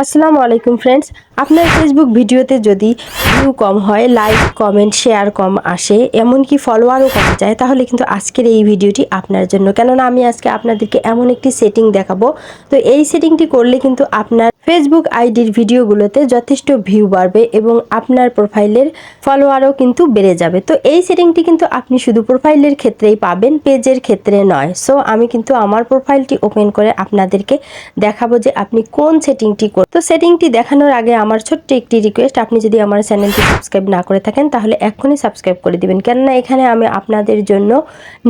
আসসালামু আলাইকুম ফ্রেন্ডস, আপনার ফেসবুক ভিডিওতে যদি ভিউ কম হয়, লাইক কমেন্ট শেয়ার কম আসে, এমনকি ফলোয়ারও কমে যায়, তাহলে কিন্তু আজকের এই ভিডিওটি আপনার জন্য। কেননা আমি আজকে আপনাদেরকে এমন একটি সেটিং দেখাবো। তো এই সেটিংটি করলে কিন্তু আপনার ফেসবুক আইডির ভিডিওগুলোতে যথেষ্ট ভিউ বাড়বে এবং আপনার প্রোফাইলের ফলোয়ারও কিন্তু বেড়ে যাবে। তো এই সেটিংটি কিন্তু আপনি শুধু প্রোফাইলের ক্ষেত্রেই পাবেন, পেজের ক্ষেত্রে নয়। সো আমি কিন্তু আমার প্রোফাইলটি ওপেন করে আপনাদেরকে দেখাবো যে আপনি কোন সেটিংটি তো সেটিংটি দেখানোর আগে আমার ছোট্ট একটি রিকোয়েস্ট, আপনি যদি আমার চ্যানেলটি সাবস্ক্রাইব না করে থাকেন তাহলে এক্ষুনি সাবস্ক্রাইব করে দিবেন। কেননা এখানে আমি আপনাদের জন্য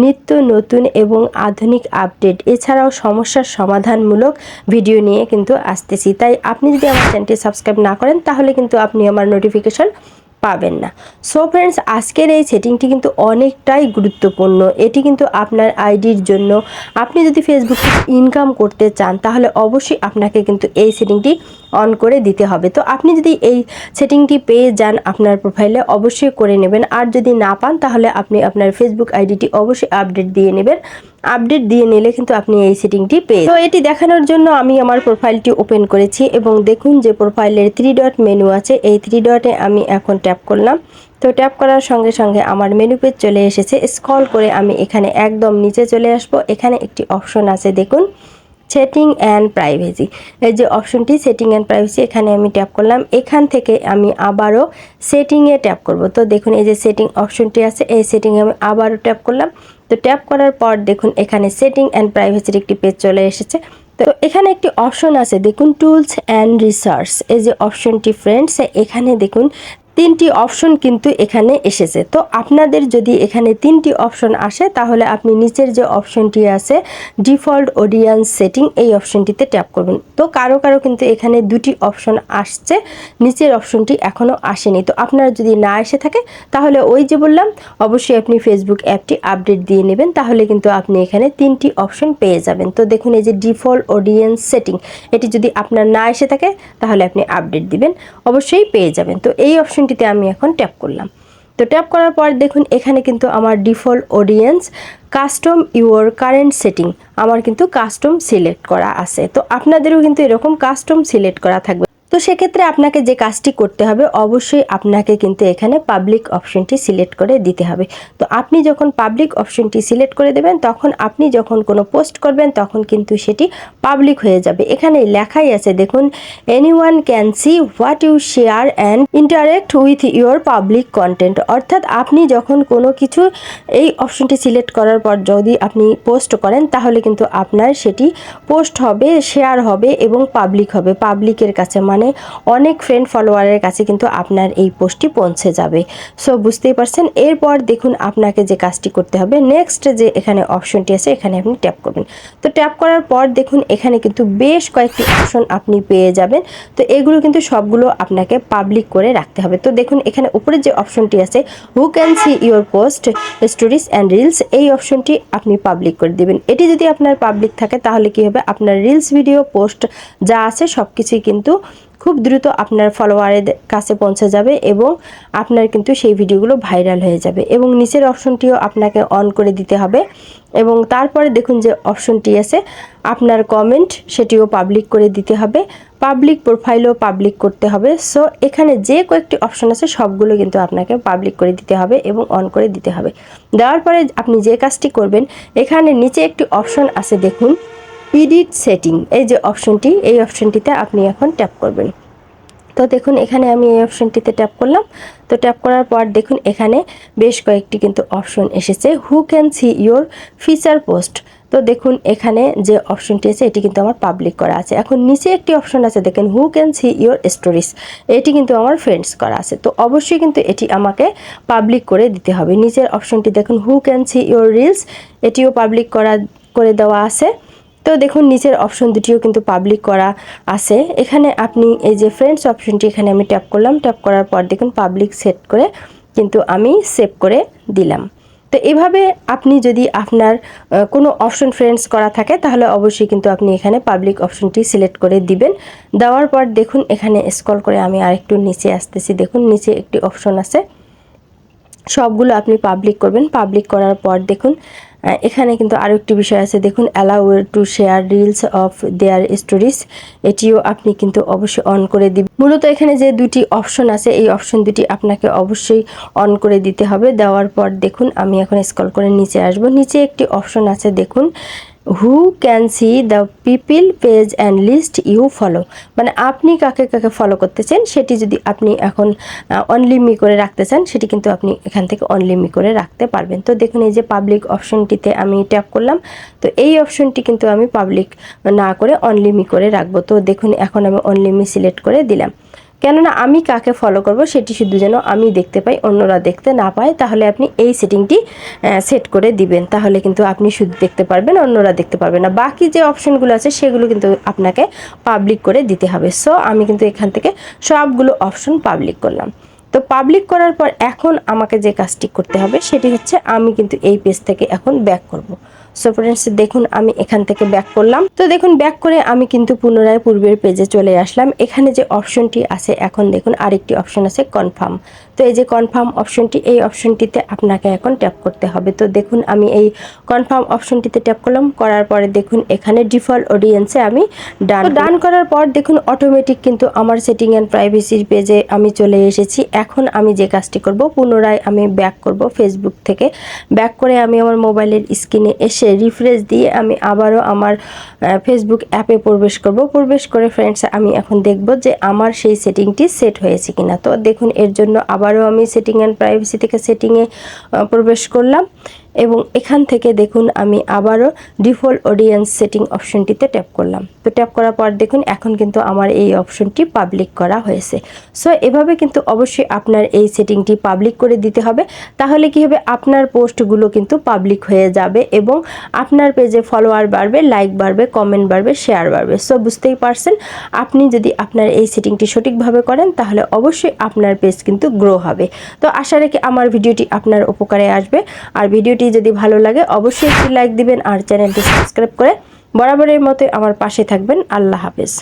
নিত্য নতুন এবং আধুনিক আপডেট এছাড়াও সমস্যার সমাধানমূলক ভিডিও নিয়ে কিন্তু আসতেছি। তাই আপনি যদি আমার চ্যানেলটি সাবস্ক্রাইব না করেন তাহলে কিন্তু আপনি আমার নোটিফিকেশন পাবেন না। সো ফ্রেন্ডস, আজকের এই সেটিংটি কিন্তু অনেকটাই গুরুত্বপূর্ণ। এটি কিন্তু আপনার আইডির জন্য। আপনি যদি ফেসবুকে ইনকাম করতে চান তাহলে অবশ্যই আপনাকে কিন্তু এই সেটিংটি অন করে দিতে হবে। তো আপনি যদি এই সেটিংটি পেয়ে যান আপনার প্রোফাইলে, অবশ্যই করে নেবেন। আর যদি না পান তাহলে আপনি আপনার ফেসবুক আইডিটি অবশ্যই আপডেট দিয়ে নেবেন। আপডেট দিয়ে নিলে কিন্তু আপনি এই সেটিংটি পেয়ে। তো এটি দেখানোর জন্য আমি আমার প্রোফাইলটি ওপেন করেছি এবং দেখুন যে প্রোফাইলের 3 ডট মেনু আছে, এই 3 ডটে আমি এখন ট্যাপ করলাম। তো ট্যাপ করার সঙ্গে সঙ্গে আমার মেনু পেজ চলে এসেছে। স্ক্রল করে আমি এখানে একদম নিচে চলে আসব। এখানে একটি অপশন আছে, দেখুন সেটিং অ্যান্ড প্রাইভেসি। এই যে অপশনটি সেটিং অ্যান্ড প্রাইভেসি, এখানে আমি ট্যাপ করলাম। এখান থেকে আমি আবারও সেটিংয়ে ট্যাপ করব। তো দেখুন এই যে সেটিং অপশনটি আছে, এই সেটিংয়ে আমি আবারও ট্যাপ করলাম। তো ট্যাপ করার পর দেখুন এখানে সেটিং অ্যান্ড প্রাইভেসির একটি পেজ চলে এসেছে। তো এখানে একটি অপশন আছে, দেখুন টুলস অ্যান্ড রিসার্চ। এই যে অপশনটি ফ্রেন্ডস, এখানে দেখুন 3টি অপশন কিন্তু এখানে এসেছে। তো আপনাদের যদি এখানে 3টি অপশন আসে তাহলে আপনি নিচের যে অপশনটি আছে ডিফল্ট অডিয়েন্স সেটিং, এই অপশনটিতে ট্যাপ করবেন। তো কারো কারো কিন্তু এখানে 2টি অপশন আসছে, নিচের অপশনটি এখনও আসেনি। তো আপনার যদি না এসে থাকে তাহলে ওই যে বললাম অবশ্যই আপনি ফেসবুক অ্যাপটি আপডেট দিয়ে নেবেন, তাহলে কিন্তু আপনি এখানে 3টি অপশন পেয়ে যাবেন। তো দেখুন এই যে ডিফল্ট অডিয়েন্স সেটিং, এটি যদি আপনার না এসে থাকে তাহলে আপনি আপডেট দিবেন, অবশ্যই পেয়ে যাবেন। তো এই অপশনটিতে আমি এখন ট্যাপ করলাম। তো ট্যাপ করার পর দেখুন এখানে কিন্তু আমার default audience custom your current setting, আমার কিন্তু কাস্টম সিলেক্ট করা আছে। তো আপনাদেরও কিন্তু এরকম কাস্টম সিলেক্ট করা থাকবে। তো সেক্ষেত্রে আপনাকে যে কাজটি করতে হবে, অবশ্যই আপনাকে কিন্তু এখানে পাবলিক অপশনটি সিলেক্ট করে দিতে হবে। তো আপনি যখন পাবলিক অপশনটি সিলেক্ট করে দেবেন তখন আপনি যখন কোনো পোস্ট করবেন তখন কিন্তু সেটি পাবলিক হয়ে যাবে। এখানে লেখাই আছে, দেখুন anyone can see what you share and interact with your public content. অর্থাৎ আপনি যখন কোনো কিছু এই অপশনটি সিলেক্ট করার পর যদি আপনি পোস্ট করেন তাহলে কিন্তু আপনার সেটি পোস্ট হবে, শেয়ার হবে এবং পাবলিক হবে। পাবলিকের কাছে মানে অনেক ফ্রেন্ড ফলোয়ারের কাছে কিন্তু আপনার এই পোস্টটি পৌঁছে যাবে। সো বুঝতেই পারছেন। এরপর দেখুন আপনাকে যে কাজটি করতে হবে, নেক্সট যে এখানে অপশনটি আছে এখানে আপনি ট্যাপ করবেন। তো ট্যাপ করার পর দেখুন এখানে কিন্তু বেশ কয়েকটি অপশন আপনি পেয়ে যাবেন। তো এগুলো কিন্তু সবগুলো আপনাকে পাবলিক করে রাখতে হবে। তো দেখুন এখানে উপরে যে অপশনটি আছে হু can see your post stories and reels, এই অপশনটি আপনি পাবলিক করে দিবেন। এটি যদি আপনার পাবলিক থাকে তাহলে কি হবে, আপনার রিলস ভিডিও পোস্ট যা আছে সব কিছুই কিন্তু খুব দ্রুত আপনার ফলোয়ারের কাছে পৌঁছে যাবে এবং আপনার কিন্তু সেই ভিডিওগুলো ভাইরাল হয়ে যাবে। এবং নিচের অপশনটিও আপনাকে অন করে দিতে হবে। এবং তারপরে দেখুন যে অপশনটি আছে আপনার কমেন্ট, সেটিও পাবলিক করে দিতে হবে। পাবলিক প্রোফাইলও পাবলিক করতে হবে। সো এখানে যে কয়েকটি অপশন আছে সবগুলো কিন্তু আপনাকে পাবলিক করে দিতে হবে এবং অন করে দিতে হবে। দেওয়ার পরে আপনি যে কাজটি করবেন, এখানে নিচে একটি অপশন আছে, দেখুন এডিট সেটিং, এই যে অপশনটি, এই অপশনটিতে আপনি এখন ট্যাপ করবেন। তো দেখুন এখানে আমি এই অপশনটিতে ট্যাপ করলাম। তো ট্যাপ করার পর দেখুন এখানে বেশ কয়েকটি কিন্তু অপশন এসেছে, হু can see your feature post. তো দেখুন এখানে যে অপশনটি আছে এটি কিন্তু আমার পাবলিক করা আছে। এখন নিচে একটি অপশন আছে, দেখেন হু ক্যান সি ইউর স্টোরিজ, এটি কিন্তু আমার ফ্রেন্ডস করা আছে। তো অবশ্যই কিন্তু এটি আমাকে পাবলিক করে দিতে হবে। নিচের অপশনটি দেখুন who can see your reels, এটিও পাবলিক করে দেওয়া আছে। তো দেখুন নিচের অপশন দুটিও কিন্তু পাবলিক করা আছে। এখানে আপনি এই যে ফ্রেন্ডস অপশনটি, এখানে আমি ট্যাপ করলাম। ট্যাপ করার পর দেখুন পাবলিক সেট করে কিন্তু আমি সেভ করে দিলাম। তো এভাবে আপনি যদি আপনার কোনো অপশন ফ্রেন্ডস করা থাকে তাহলে অবশ্যই কিন্তু আপনি এখানে পাবলিক অপশনটি সিলেক্ট করে দিবেন। দেওয়ার পর দেখুন এখানে স্ক্রল করে আমি আরেকটু নিচে আসতেছি, দেখুন নিচে একটি অপশন আছে, সবগুলো আপনি পাবলিক করবেন। পাবলিক করার পর দেখুন এখানে কিন্তু আরও একটি বিষয় আছে, দেখুন allow to share reels of their stories, এটিও আপনি কিন্তু অবশ্যই অন করে দিবেন। মূলত এখানে যে দুটি অপশন আছে এই অপশন দুটি আপনাকে অবশ্যই অন করে দিতে হবে। দেওয়ার পর দেখুন আমি এখন স্ক্রল করে নিচে আসব, নিচে একটি অপশন আছে দেখুন who can see the people page and list you follow, মানে আপনি কাকে কাকে ফলো করতে চান সেটি যদি আপনি এখন অনলিমি করে রাখতে চান সেটি কিন্তু আপনি এখান থেকে অনলিমি করে রাখতে পারবেন। তো দেখুন এই যে পাবলিক অপশনটিতে আমি ট্যাপ করলাম, তো এই অপশনটি কিন্তু আমি পাবলিক না করে অনলিমি করে রাখবো। তো দেখুন এখন আমি অনলিমি সিলেক্ট করে দিলাম, কেননা আমি কাকে ফলো করব সেটি শুধু যেন আমি দেখতে পাই, অন্যরা দেখতে না পায়। তাহলে আপনি এই সেটিংটি সেট করে দিবেন, তাহলে কিন্তু আপনি শুধু দেখতে পারবেন, অন্যরা দেখতে পারবে না। বাকি যে অপশনগুলো আছে সেগুলো কিন্তু আপনাকে পাবলিক করে দিতে হবে। সো আমি কিন্তু এখান থেকে সবগুলো অপশন পাবলিক করলাম। তো পাবলিক করার পর এখন আমাকে যে কাজটি করতে হবে সেটি হচ্ছে আমি কিন্তু এই পেজ থেকে এখন ব্যাক করব। সো ফ্রেন্ডস দেখুন আমি এখান থেকে ব্যাক করলাম। তো দেখুন ব্যাক করে আমি কিন্তু পুনরায় পূর্বের পেজে চলে আসলাম। এখানে যে অপশনটি আছে এখন দেখুন আরেকটি অপশন আছে কনফার্ম। তো এই যে কনফার্ম অপশনটি, এই অপশনটিতে আপনাকে এখন ট্যাপ করতে হবে। তো দেখুন আমি এই কনফার্ম অপশনটিতে ট্যাপ করলাম, করার পরে দেখুন এখানে ডিফল্ট অডিয়েন্সে আমি ডান করার পর দেখুন অটোমেটিক কিন্তু আমার সেটিং অ্যান্ড প্রাইভেসির পেজে আমি চলে এসেছি। এখন আমি যে কাজটি করব পুনরায় আমি ব্যাক করব, ফেসবুক থেকে ব্যাক করে আমি আমার মোবাইলের স্ক্রিনে এসে রিফ্রেশ দিয়ে আমি আবারও আমার ফেসবুক অ্যাপে প্রবেশ করব। প্রবেশ করে ফ্রেন্ডস আমি এখন দেখব যে আমার সেই সেটিংটি সেট হয়েছে কিনা। তো দেখুন এর জন্য আবারও আমি সেটিং অ্যান্ড প্রাইভেসি থেকে সেটিংয়ে প্রবেশ করলাম এবং এখান থেকে দেখুন আমি আবারও ডিফল্ট অডিয়েন্স সেটিং অপশনটিতে ট্যাপ করলাম। তো ট্যাপ করার পর দেখুন এখন কিন্তু আমার এই অপশনটি পাবলিক করা হয়েছে। সো এভাবে কিন্তু অবশ্যই আপনার এই সেটিংটি পাবলিক করে দিতে হবে, তাহলে কি হবে আপনার পোস্টগুলো কিন্তু পাবলিক হয়ে যাবে এবং আপনার পেজে ফলোয়ার বাড়বে, লাইক বাড়বে, কমেন্ট বাড়বে, শেয়ার বাড়বে। সো বুঝতেই পারছেন, আপনি যদি আপনার এই সেটিংটি সঠিকভাবে করেন তাহলে অবশ্যই আপনার পেজ কিন্তু গ্রো হবে। তো আশা রাখি আমার ভিডিওটি আপনার উপকারে আসবে। আর ভিডিওটি যদি ভালো লাগে অবশ্যই একটি লাইক দিবেন আর চ্যানেলটি সাবস্ক্রাইব করে বরাবরের মতো আমার পাশে থাকবেন। আল্লাহ হাফেজ।